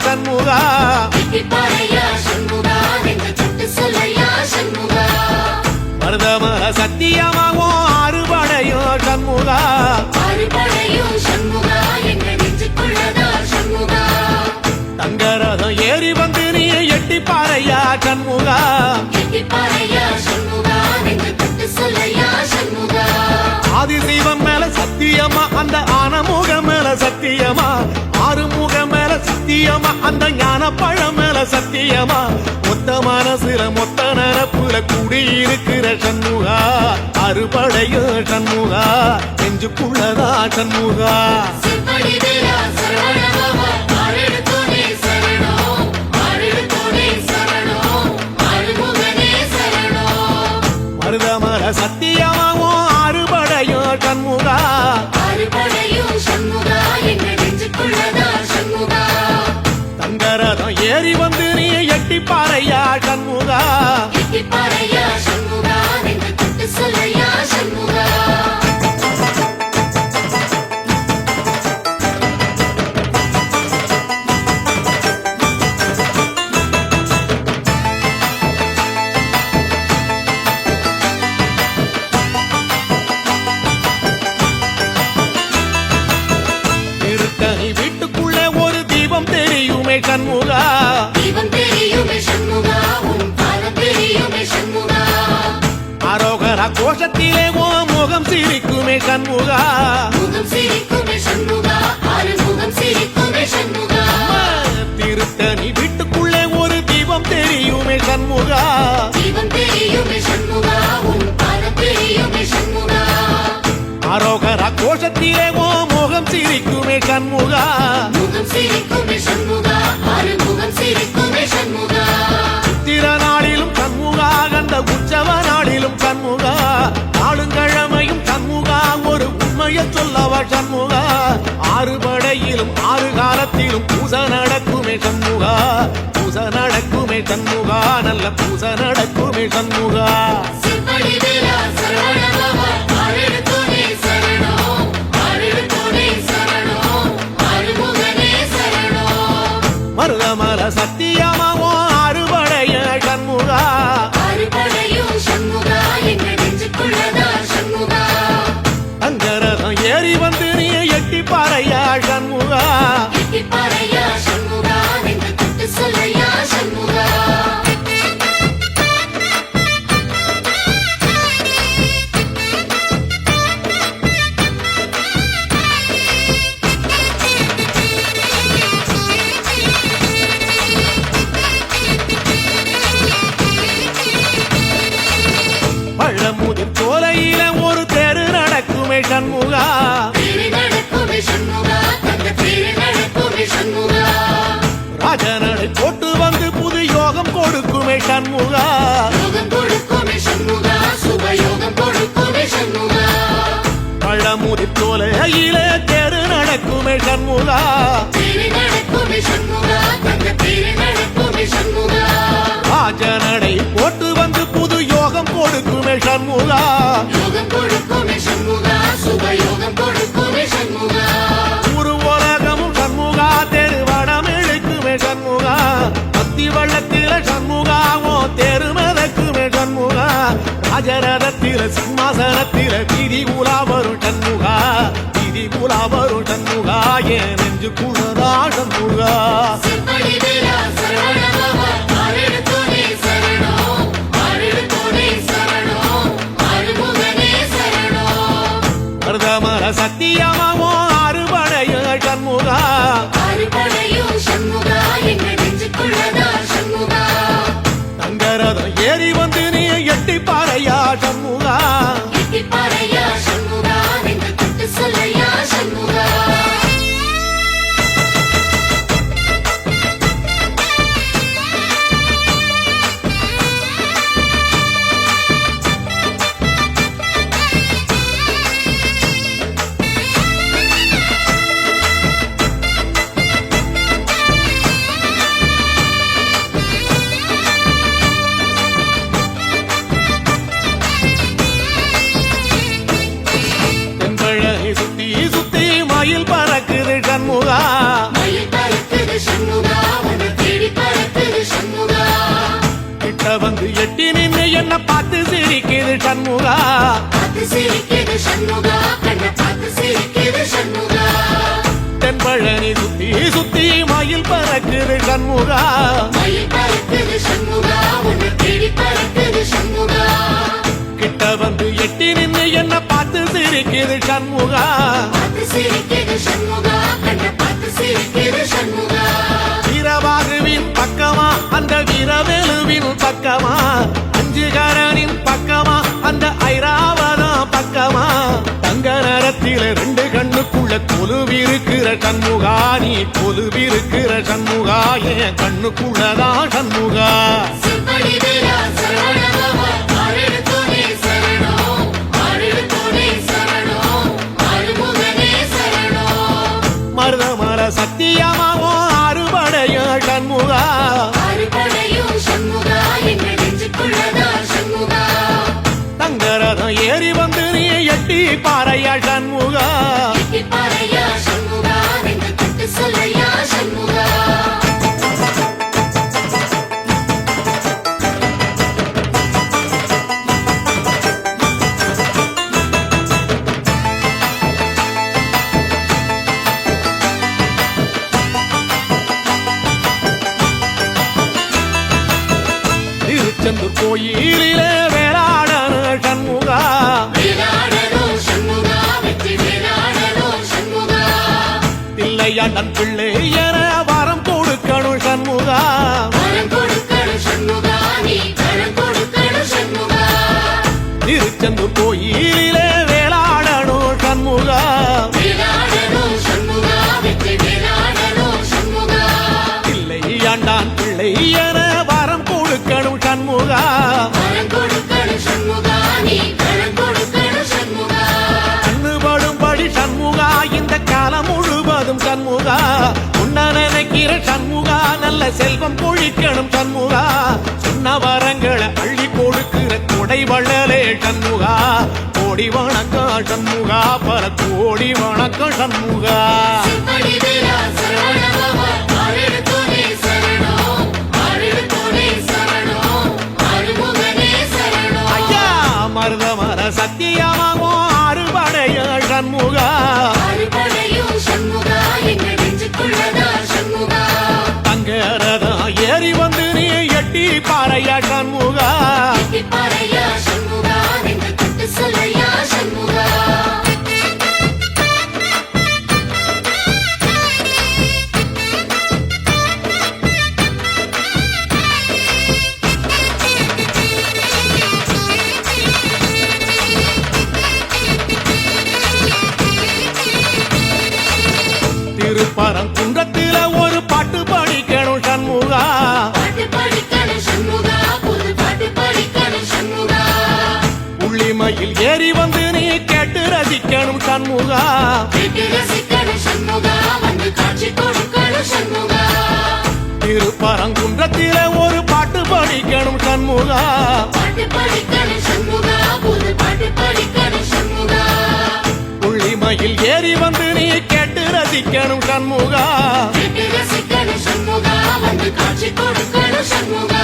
சண்முகா மருதமர சத்தியமாவும் அறுபடையும் சண்முகா தங்கரதம் ஏறி வந்து நீ எட்டி பாறையா சண்முகா ஆதிசைவம் மேல சத்தியமா அந்த ஆனமுகம் மேல சத்தியமா ஆறுமுகம் மேல சத்தியமா அந்த ஞான பழம் மேல சத்தியமா மொத்த மனசுல மொத்த நரப்புல குடியிருக்கிற சண்முகா அறுபடையும் சண்முகா நெஞ்சுக்குள்ளதா சண்முகா மருதமர சத்தியமாவும் அறுபடையும் சண்முகா தங்கரதம் ஏறி வந்து நீ எட்டி பாறையா சண்முகா வீட்டுக்குள்ளே ஒரு தீபம் தெரியுமே சண்முகா அரோகரா கோஷத்திலே ஓ முகம் சிரிக்குமே சண்முகா திருத்தணி வீட்டுக்குள்ளே ஒரு தீபம் தெரியுமே சண்முகா அரோகரா கோஷத்திலே ஓ முகம் சிரிக்குமே சண்முகா சித்திர நாளிலும் சண்முகா கண்ட உற்சவ நாளிலும் சண்முகா நாளுங்கிழமையும் சண்முகா ஒரு உண்மையை சொல்லவா சண்முகா ஆறுபடையிலும் ஆறு காலத்திலும் பூச நடக்குமே சண்முகா பூச நடக்குமே சண்முகா நல்ல பூச நடக்குமே சண்முகா மருதமர சத்தியமாவோ அறுபடைய சண்முகா தங்கரதம் ஏறி வந்து நீ எட்டி பாறையா சண்முகா பழமுதிர் சோலையில ஒரு தெரு நடக்குமே சண்முகா ராஜனடை போட்டு வந்து புது யோகம் கொடுக்குமே சண்முகா பழமுதிர் சோலையில தெரு நடக்குமே சண்முகா ராஜனடை போட்டு வந்து புது யோகம் கொடுக்குமே சண்முகா ஊரு உலகமும் சண்முகா தெருவடம் இழுக்குமே சண்முகா பத்தி வள்ளத்தில சண்முகாவோ தெரு மதக்குமே சண்முகா ராஜரதத்தில சிம்மாசனத்தில வீதி உலா வரும் சண்முகா வீதி உலா வரும் சண்முகா என் நெஞ்சு குளரா சண்முகா மருதமர சத்தியமாவோ அறுபடைய சண்முகா தங்கரதம் ஏறி வந்து நீ எட்டி பாறையா சண்முகா பார்த்து சிரிக்குது சண்முகா பார்த்து சிரிக்குது சண்முகா, கண்ணை பார்த்து சிரிக்குது சண்முகா. தென்பழனி சுத்தி சுத்தி மயில் பறக்குது சண்முகா மயில் பறக்குது சண்முகா, உன்னை தேடி பறக்குது சண்முகா. கிட்ட வந்து எட்டி நின்னு என்ன பார்த்து சிரிக்குது சண்முகா பார்த்து சிரிக்குது சண்முகா, கண்ணை பார்த்து சிரிக்குது சண்முகா. வீரபாகுவின் பக்கமா அந்த வீரவேலுவின் பக்கமா அஞ்சுகரனின் பக்கமா அந்த ஐராவதம் பக்கமா தங்க நேரத்தில ரெண்டு கண்ணுக்குள்ள கொலுவிருக்கிற சண்முகா நீ கொலுவிருக்கிற சண்முகா என் கண்ணுக்குள்ளதான் சண்முகா செம்படி வீரா சரவணபவா, ஆறெழுத்தோனே சரணம், ஆறெழுத்தோனே சரணம், ஆறுமுகனே சரணம். மருதமர சத்தியமாவோ அறுபடைய சண்முகா அறுபடையும் சண்முகா, எங்க நெஞ்சுக்குள்ளதா சண்முகா. தங்கரதம் ஏறி வந்து நீ எட்டி பாறையா சண்முகா எட்டிப்பாறையா சண்முகா, நெஞ்சு தொட்டு சொல்லையா சண்முகா. திருச்செந்தூர் கோயிலிலே வேளாடன சண்முகா வேலாடணும் சண்முகா, வெற்றி வேலாடணும் சண்முகா. பிள்ளையாண்டன் பிள்ளை என வரம் கொடுக்கணும் சண்முகா வரம் கொடுக்கணும் சண்முகா, நீ வரம் கொடுக்கணும் சண்முகா. திருச்செந்தூர் கோயிலிலே வேளாடணும் சண்முகா வேலாடணும் சண்முகா, வெற்றி வேலாடணும் சண்முகா. பிள்ளையாண்டான் பிள்ளை என வரம் கொடுக்கணும் சண்முகா வரம் கொடுக்கணும் சண்முகா, நீ வரம் கொடுக்கணும் சண்முகா. கண்ணுபடும்படி சண்முகா இந்த காலம் முழுவதும் சண்முகா உன்ன நினைக்கிற சண்முகா நல்ல செல்வம் பொழிக்கணும் சண்முகா சொன்ன வரங்களை அள்ளி கொடுக்கிற கொடை வள்ளலே சண்முகா கோடி வணக்கம் சண்முகா பல கோடி வணக்கம் சண்முகா செம்படி வீரா சரவணபவா, ஆறெழுத்தோனே சரணம், ஆறெழுத்தோனே சரணம், ஆறுமுகனே சரணம். ஐயா மருதமர சத்தியமாவோ அறுபடைய சண்முகா அறுபடையும் சண்முகா, எங்க நெஞ்சுக்குள்ளதா சண்முகா. தங்கரதம் ஏறி வந்து நீ எட்டி பாறையா சண்முகா எட்டிப்பாறையா சண்முகா, நெஞ்சு தொட்டு சொல்லையா சண்முகா. திருப்பரங்குன்றத்தில ஒரு பாட்டு படிக்கணும் சண்முகா பாட்டு படிக்கணும் சண்முகா, புது பாட்டு படிக்கணும் சண்முகா. உள்ளிமையில் ஏறி வந்து நீ கேட்டு ரசிக்கணும் சண்முகா கேட்டு ரசிக்கணும் சண்முகா, வந்து காட்சி கொடுக்கணும் சண்முகா. திருப்பரங்குன்றத்தில ஒரு பாட்டு படிக்கணும் சண்முகா பாட்டு படிக்கணும் சண்முகா, புது பாட்டு படிக்கணும் சண்முகா. உள்ளிமையில் ஏறி வந்து நீ கேட்டு ரசிக்கணும் சண்முகா கேட்டு ரசிக்கணும் சண்முகா, வந்து காட்சி கொடுக்கணும் சண்முகா.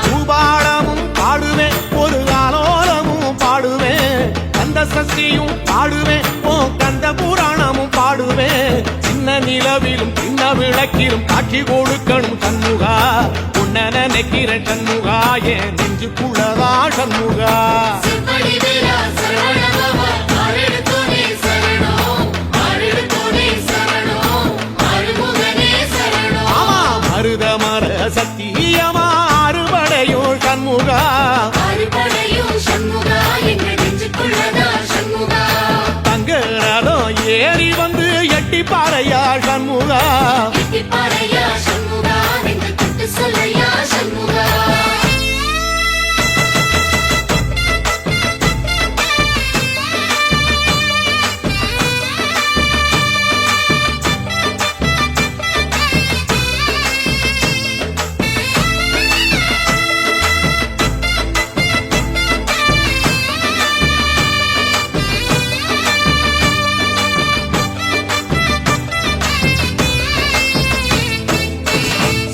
பூபாளமும் பாடுவேன் ஒரு ஆலோலமும் பாடுவேன் கந்த சஷ்டியும் பாடுவேன் ஓ கந்த புராணமும் பாடுவேன் சின்ன நிலவிலும் சின்ன விளக்கிலும் காட்சி கொடுக்கணும் சண்முகா உன்ன நினைக்கிற சண்முகா என் நெஞ்சுக்குள்ளதா சண்முகா செம்படி வீரா சரவணபவா, ஆறெழுத்தோனே சரணம், ஆறெழுத்தோனே சரணம், ஆறுமுகனே சரணம். ஆமா மருதமர சத்தியமா அறுபடையோ சண்முகா அறுபடையும் சண்முகா, எங்க நெஞ்சுக்குள்ளதா சண்முகா. தங்கரதம் ஏறி வந்து எட்டி பாறையா சண்முகா எட்டிப்பாறையா சண்முகா, நெஞ்சு தொட்டு சொல்லையா சண்முகா.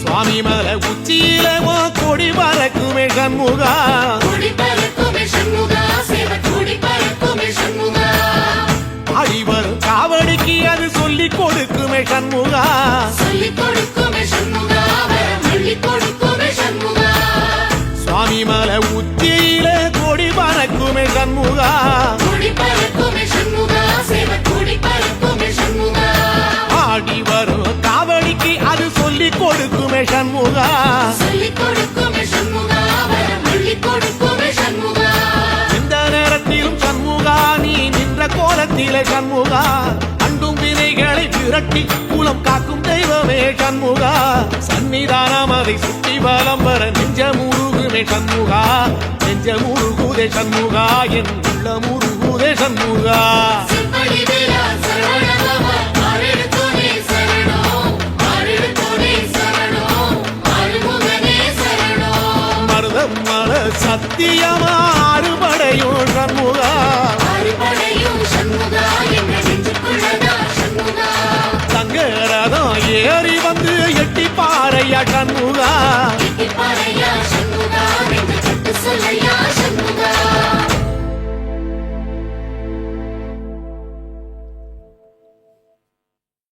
சுவாமி மலை உச்சியில கொடி பறக்குமே சண்முகா கொடி பறக்குது சண்முகா கூடி பறக்குமே சண்முகா சேவை கூடி பறக்குமே சண்முகா ஆடி வரும் காவடிக்கு அது சொல்லி கொடுக்குமே சண்முகா சொல்லிக் கொடுக்குமே சண்முகா வரம் அள்ளிக் கொடுக்குமே சண்முகா எந்த நேரத்திலும் சண்முகா நீ நின்ற கோலத்திலே சண்முகா அண்டும் வினைகளை விரட்டி குலம் காக்கும் தெய்வமே சண்முகா சன்னிதானம் அதை சுற்றி வலம் வர நெஞ்ச முருகுமே சண்முகா நெஞ்ச முருகுதே சண்முகா என் உள்ள முருகுதே சண்முகா செம்படி வீரா சரவணபவா ஆரெடுத்தோனே சரணம் ஆரெடுத்தோனே சரணம் ஆறுமுகனே சரணம் மருதம் மல சத்தியமா அறுபடையும் சண்முகா ஆறுபடையும் சண்முகா என்ற நெஞ்சுக்குள்ளதா சண்முகா தங்கரதம் ஏறி வந்து எட்டி பாறையா சண்முகா பாறையா சண்முகா நெஞ்சு கட்டு சொல்லையா சண்முகா